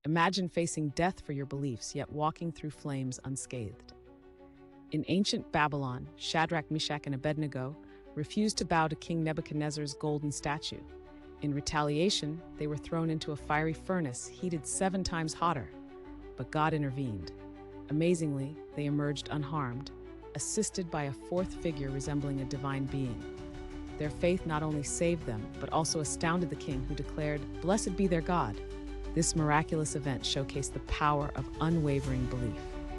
Imagine facing death for your beliefs, yet walking through flames unscathed. In ancient Babylon, Shadrach, Meshach, and Abednego refused to bow to King Nebuchadnezzar's golden statue. In retaliation, they were thrown into a fiery furnace heated 7 times hotter. But God intervened. Amazingly, they emerged unharmed, assisted by a fourth figure resembling a divine being. Their faith not only saved them, but also astounded the king, who declared, "Blessed be their God." This miraculous event showcased the power of unwavering belief.